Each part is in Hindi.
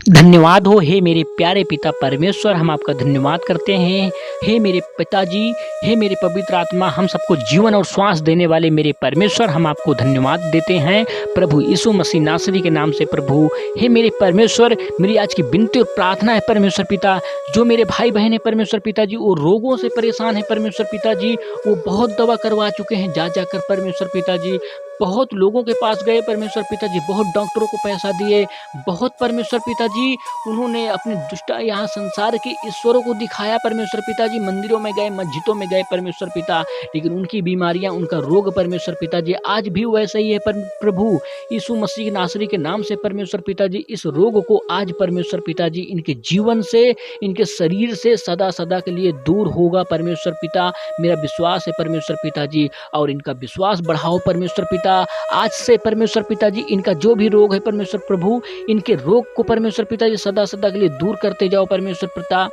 धन्यवाद हो हे मेरे प्यारे पिता परमेश्वर, हम आपका धन्यवाद करते हैं। हे मेरे पिताजी, हे मेरे पवित्र आत्मा, हम सबको जीवन और श्वास देने वाले मेरे परमेश्वर, हम आपको धन्यवाद देते हैं प्रभु यीशु मसीह नासरी के नाम से। प्रभु हे मेरे परमेश्वर, मेरी आज की विनती और प्रार्थना है परमेश्वर पिता, जो मेरे भाई बहन है परमेश्वर पिताजी, वो रोगों से परेशान है परमेश्वर पिताजी, वो बहुत दवा करवा चुके हैं जा जाकर परमेश्वर पिताजी, बहुत लोगों के पास गए परमेश्वर पिताजी, बहुत डॉक्टरों को पैसा दिए, बहुत परमेश्वर पिताजी उन्होंने अपने दुष्ट यहाँ संसार के ईश्वरों को दिखाया परमेश्वर पिताजी, मंदिरों में गए, मस्जिदों में गए परमेश्वर पिता, लेकिन उनकी बीमारियां, उनका रोग परमेश्वर पिताजी आज भी वैसा ही है। प्रभु यीशु मसीह नासरी के नाम से परमेश्वर पिताजी, इस रोग को आज परमेश्वर पिताजी इनके जीवन से, इनके शरीर से सदा सदा के लिए दूर होगा परमेश्वर पिता, मेरा विश्वास है परमेश्वर पिताजी, और इनका विश्वास बढ़ाओ परमेश्वर पिता। आज से परमेश्वर पिताजी इनका जो भी रोग है परमेश्वर प्रभु, इनके रोग को परमेश्वर पिताजी सदा सदा के लिए दूर करते जाओ परमेश्वर पिता।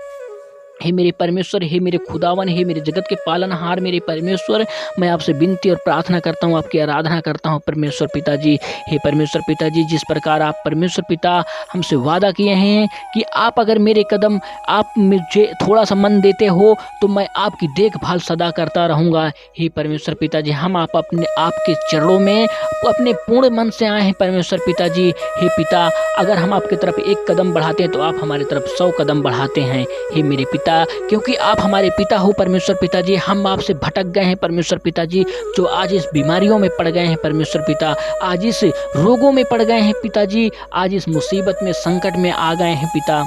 हे मेरे परमेश्वर, हे मेरे खुदावन, हे मेरे जगत के पालनहार मेरे परमेश्वर, मैं आपसे विनती और प्रार्थना करता हूँ, आपकी आराधना करता हूँ परमेश्वर पिताजी। हे परमेश्वर पिताजी, जिस प्रकार आप परमेश्वर पिता हमसे वादा किए हैं कि आप अगर मेरे कदम, आप मुझे थोड़ा सा मन देते हो तो मैं आपकी देखभाल सदा करता रहूँगा। हे परमेश्वर पिताजी, हम अपने आपके चरणों में अपने पूर्ण मन से आए हैं परमेश्वर पिताजी। हे पिता, अगर हम आपकी तरफ एक कदम बढ़ाते हैं तो आप हमारी तरफ 100 कदम बढ़ाते हैं। हे मेरे पिता, क्योंकि आप हमारे पिता हो परमेश्वर पिताजी, हम आपसे भटक गए हैं परमेश्वर पिताजी, जो आज इस बीमारियों में पड़ गए हैं परमेश्वर पिता, आज इस रोगों में पड़ गए हैं पिताजी, आज इस मुसीबत में, संकट में आ गए हैं पिता।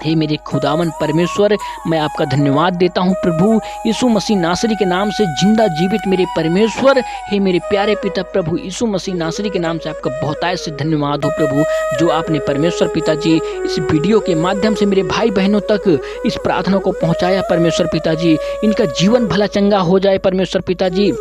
हे मेरे खुदावन परमेश्वर, मैं आपका धन्यवाद देता हूँ प्रभु यीशु मसीह नासरी के नाम से, जिंदा जीवित मेरे परमेश्वर, हे मेरे प्यारे पिता प्रभु यीशु मसीह नासरी के नाम से आपका बहुतायत से धन्यवाद हो प्रभु, जो आपने परमेश्वर पिताजी इस वीडियो के माध्यम से मेरे भाई बहनों तक इस प्रार्थना को पहुँचाया परमेश्वर पिताजी, इनका जीवन भला चंगा हो जाए परमेश्वर पिताजी,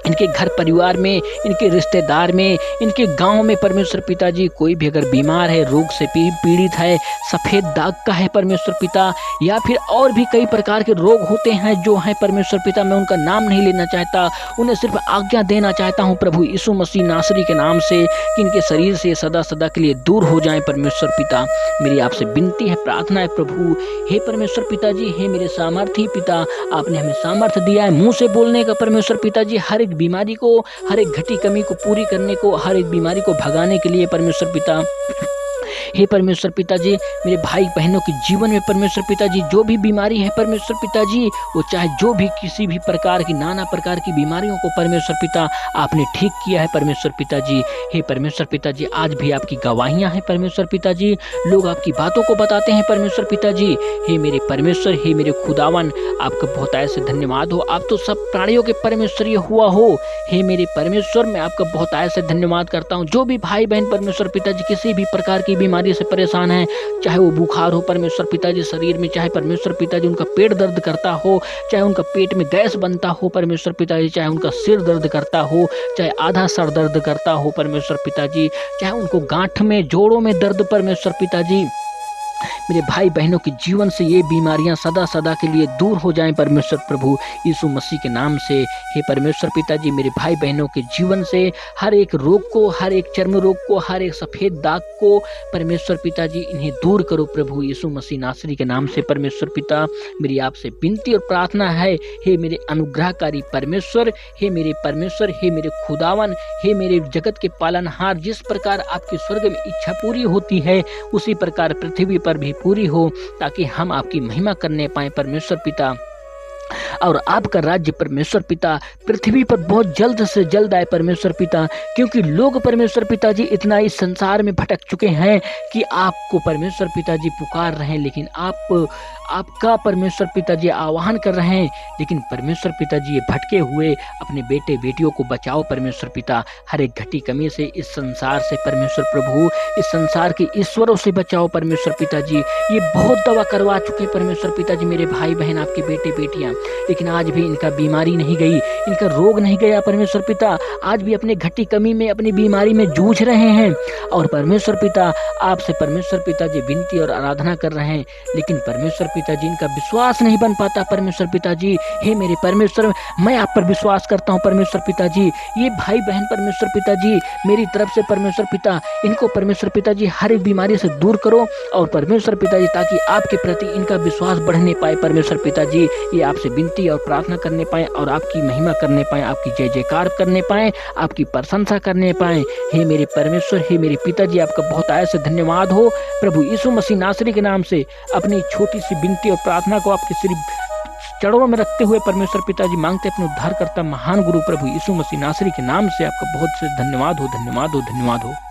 इनके घर परिवार में, इनके रिश्तेदार में, इनके गांव में परमेश्वर पिताजी, कोई भी अगर बीमार है, रोग से पीड़ित है, सफ़ेद दाग का है परमेश्वर पिता, या फिर और भी कई प्रकार के रोग होते हैं जो हैं परमेश्वर पिता, मैं उनका नाम नहीं लेना चाहता, उन्हें सिर्फ आज्ञा देना चाहता हूं प्रभु यीशु मसीह नासरी के नाम से कि इनके शरीर से सदा सदा के लिए दूर हो जाएं परमेश्वर पिता। मेरी आपसे विनती है, प्रार्थना है प्रभु, हे परमेश्वर पिताजी, हे मेरे सामर्थी पिता, आपने हमें सामर्थ्य दिया है मुँह से बोलने का परमेश्वर पिताजी, हर एक बीमारी को, हर एक घटी कमी को पूरी करने को, हर एक बीमारी को भगाने के लिए परमेश्वर पिता। हे परमेश्वर पिताजी, मेरे भाई बहनों के जीवन में परमेश्वर पिताजी जो भी बीमारी है परमेश्वर पिताजी, वो चाहे जो भी किसी भी प्रकार की, नाना प्रकार की बीमारियों को परमेश्वर पिता आपने ठीक किया है परमेश्वर पिताजी। हे परमेश्वर पिताजी, आज भी आपकी गवाहियां हैं परमेश्वर पिताजी, लोग आपकी बातों को बताते हैं परमेश्वर पिताजी। हे मेरे परमेश्वर, हे मेरे खुदावन, आपका बहुतायत से धन्यवाद हो, आप तो सब प्राणियों के परमेश्वर हुआ हो। हे मेरे परमेश्वर, मैं आपका बहुतायत से धन्यवाद करता हूँ, जो भी भाई बहन परमेश्वर पिताजी किसी भी प्रकार की बीमारी से परेशान है, चाहे वो बुखार हो परमेश्वर पिताजी शरीर में, चाहे परमेश्वर पिताजी उनका पेट दर्द करता हो, चाहे उनका पेट में गैस बनता हो परमेश्वर पिताजी, चाहे उनका सिर दर्द करता हो, चाहे आधा सर दर्द करता हो परमेश्वर पिताजी, चाहे उनको गांठ में, जोड़ों में दर्द परमेश्वर पिताजी, मेरे भाई बहनों के जीवन से ये बीमारियां सदा सदा के लिए दूर हो जाएं परमेश्वर प्रभु यीशु मसीह के नाम से। हे परमेश्वर पिताजी, मेरे भाई बहनों के जीवन से हर एक रोग को, हर एक चर्म रोग को, हर एक सफ़ेद दाग को परमेश्वर पिताजी इन्हें दूर करो प्रभु यीशु मसीह नासरी के नाम से परमेश्वर पिता। मेरी आपसे विनती और प्रार्थना है, हे मेरे अनुग्रहकारी परमेश्वर, हे मेरे परमेश्वर, हे मेरे खुदावन, हे मेरे जगत के पालनहार, जिस प्रकार आपके स्वर्ग में इच्छा पूरी होती है उसी प्रकार पृथ्वी पर भी पूरी हो, ताकि हम आपकी महिमा करने पाए परमेश्वर पिता, और आपका राज्य परमेश्वर पिता पृथ्वी पर बहुत जल्द से जल्द आए परमेश्वर पिता, क्योंकि लोग परमेश्वर पिताजी इतना इस संसार में भटक चुके हैं कि आपको परमेश्वर पिताजी पुकार रहे हैं, लेकिन आपका परमेश्वर पिताजी आह्वान कर रहे हैं, लेकिन परमेश्वर पिताजी ये भटके हुए अपने बेटे बेटियों को बचाओ परमेश्वर पिता, हर एक घटी कमी से, इस संसार से परमेश्वर प्रभु, इस संसार के ईश्वरों से बचाओ परमेश्वर पिताजी। ये बहुत दवा करवा चुके परमेश्वर पिताजी मेरे भाई बहन, आपके बेटे बेटियां, लेकिन आज भी इनका बीमारी नहीं गई, इनका रोग नहीं गया परमेश्वर पिता। आज भी अपने घटी कमी में, अपनी बीमारी में जूझ रहे हैं और परमेश्वर पिता आपसे परमेश्वर पिता जी विनती और आराधना कर रहे हैं, लेकिन परमेश्वर पिता जी इनका विश्वास नहीं बन पाता परमेश्वर पिता जी। हे मेरे परमेश्वर, मैं आप पर विश्वास करता हूँ परमेश्वर पिता जी। ये भाई बहन परमेश्वर पिता जी मेरी तरफ से परमेश्वर पिता इनको परमेश्वर पिता जी हर एक बीमारी से दूर करो और परमेश्वर पिता जी ताकि आपके प्रति इनका विश्वास बढ़ने पाए परमेश्वर पिता जी। ये आपसे विनती और प्रार्थना करने पाए और आपकी महिमा करने पाए, आपकी जय जयकार करने पाए, आपकी प्रशंसा करने पाए। हे मेरे परमेश्वर, हे मेरे पिताजी, आपका बहुत आय से धन्यवाद हो। प्रभु यीशु मसीह नासरी के नाम से अपनी छोटी सी विनती और प्रार्थना को आपके सिर्फ चरणों में रखते हुए परमेश्वर पिताजी मांगते अपने उद्धारकर्ता महान गुरु प्रभु यीशु मसीह नासरी के नाम से आपका बहुत से धन्यवाद हो, धन्यवाद हो, धन्यवाद हो।